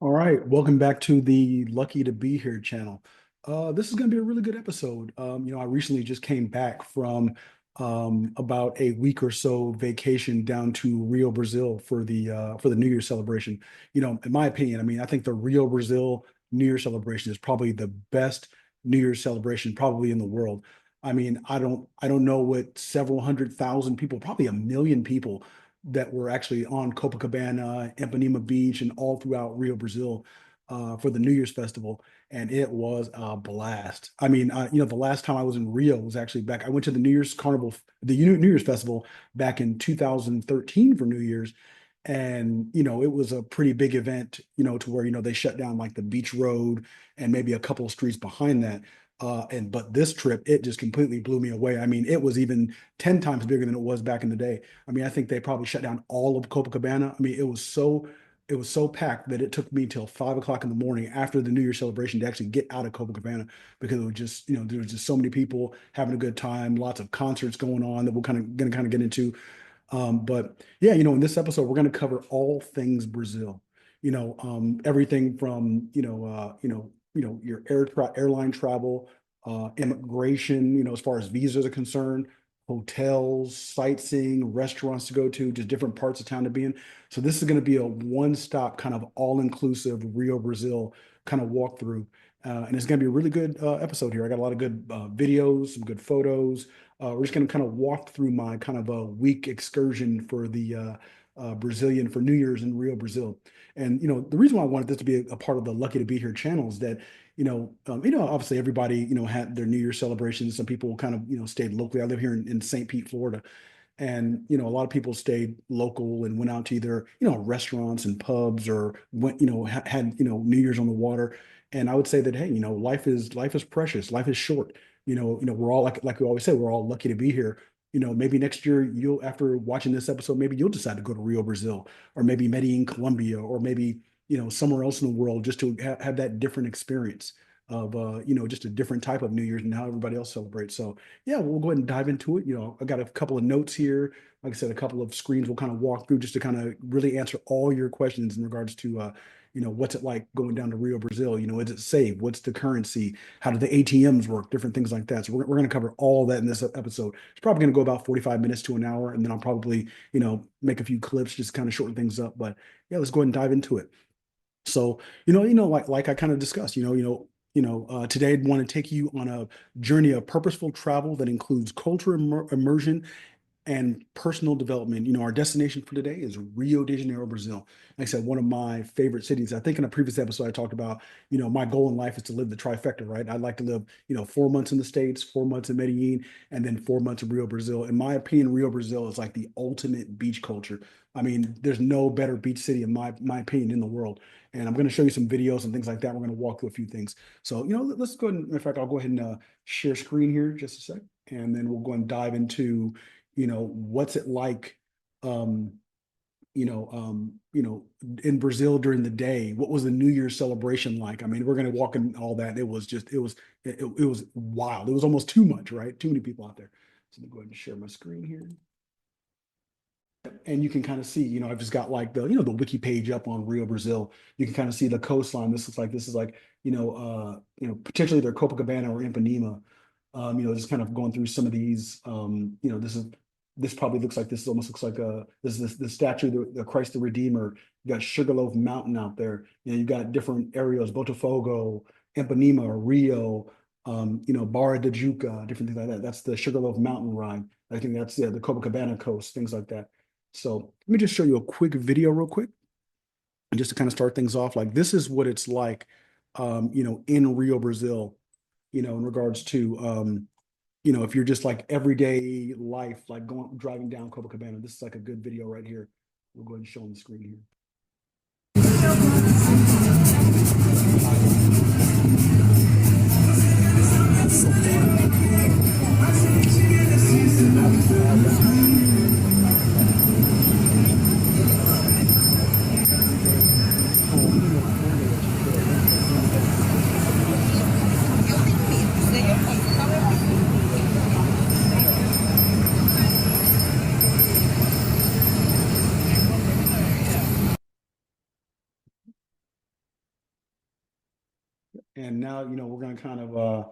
All right, welcome back to the Lucky to Be Here channel. This is going to be a really good episode. I recently just came back from about a week or so vacation down to Rio, Brazil for the New Year celebration. In my opinion, I mean, I think the Rio, Brazil New Year celebration is probably the best New Year celebration probably in the world. I mean, I don't know what several hundred thousand people, probably a million people that were actually on Copacabana, Ipanema Beach, and all throughout Rio, Brazil, for the New Year's festival, and it was a blast. I mean, the last time I was in Rio was actually back. I went to the New Year's Carnival, the New Year's Festival back in 2013 for New Year's, and it was a pretty big event. To where they shut down like the beach road and maybe a couple of streets behind that. But this trip, it just completely blew me away. I mean, it was even 10 times bigger than it was back in the day. I mean, I think they probably shut down all of Copacabana. I mean, it was so packed that it took me till 5 o'clock in the morning after the New Year celebration to actually get out of Copacabana because it was just, there was just so many people having a good time, lots of concerts going on that we're kind of get into. But yeah, in this episode, we're going to cover all things Brazil. Everything from your airline travel, immigration. As far as visas are concerned, hotels, sightseeing, restaurants to go to, just different parts of town to be in. So this is going to be a one-stop kind of all-inclusive Rio, Brazil kind of walkthrough. And it's going to be a really good episode here. I got a lot of good videos, some good photos. We're just going to kind of walk through my kind of a week excursion for the Brazilian for New Year's in Rio, Brazil. And the reason why I wanted this to be a part of the Lucky to Be Here channel is that obviously everybody had their New Year's celebrations. Some people kind of stayed locally. I live here in St. Pete, Florida, and a lot of people stayed local and went out to either restaurants and pubs or went had New Year's on the water. And I would say that, hey, life is precious, life is short. We're all like we always say, we're all lucky to be here. Maybe next year after watching this episode, maybe you'll decide to go to Rio, Brazil, or maybe Medellin, Colombia, or maybe somewhere else in the world just to have that different experience of just a different type of New Year's and how everybody else celebrates. So yeah, we'll go ahead and dive into it. I got a couple of notes here. Like I said, a couple of screens we'll kind of walk through just to kind of really answer all your questions in regards to what's it like going down to Rio, Brazil? Is it safe? What's the currency? How do the ATMs work? Different things like that. So we're going to cover all that in this episode. It's probably going to go about 45 minutes to an hour, and then I'll probably, make a few clips, just kind of shorten things up. But yeah, let's go ahead and dive into it. So, like I kind of discussed, today I'd want to take you on a journey of purposeful travel that includes culture immersion and personal development. Our destination for today is Rio de Janeiro, Brazil. Like I said, one of my favorite cities. I think in a previous episode I talked about, my goal in life is to live the trifecta, right? I'd like to live, 4 months in the States, 4 months in Medellin, and then 4 months in Rio, Brazil. In my opinion, Rio, Brazil is like the ultimate beach culture. I mean, there's no better beach city in my opinion in the world. And I'm going to show you some videos and things like that. We're going to walk through a few things. So, let's go ahead and, in fact, I'll go ahead and share screen here just a sec, and then we'll go and dive into what's it like, in Brazil during the day? What was the New Year's celebration like? I mean, we're going to walk in all that. It was wild. It was almost too much, right? Too many people out there. So let me go ahead and share my screen here. And you can kind of see, I've just got like the wiki page up on Rio, Brazil. You can kind of see the coastline. This is like, potentially their Copacabana or Ipanema. Just kind of going through some of these. This probably looks like this almost looks like this is the statue, the Christ the Redeemer. You got Sugarloaf Mountain out there. You've got different areas, Botafogo, Ipanema, Rio, Barra da Juca, different things like that. That's the Sugarloaf Mountain ride. I think that's the Copacabana coast, things like that. So let me just show you a quick video real quick. And just to kind of start things off, like this is what it's like, in Rio, Brazil, in regards to, if you're just like everyday life, like driving down Copacabana. This is like a good video right here. We'll go ahead and show on the screen here. And now, we're going to kind of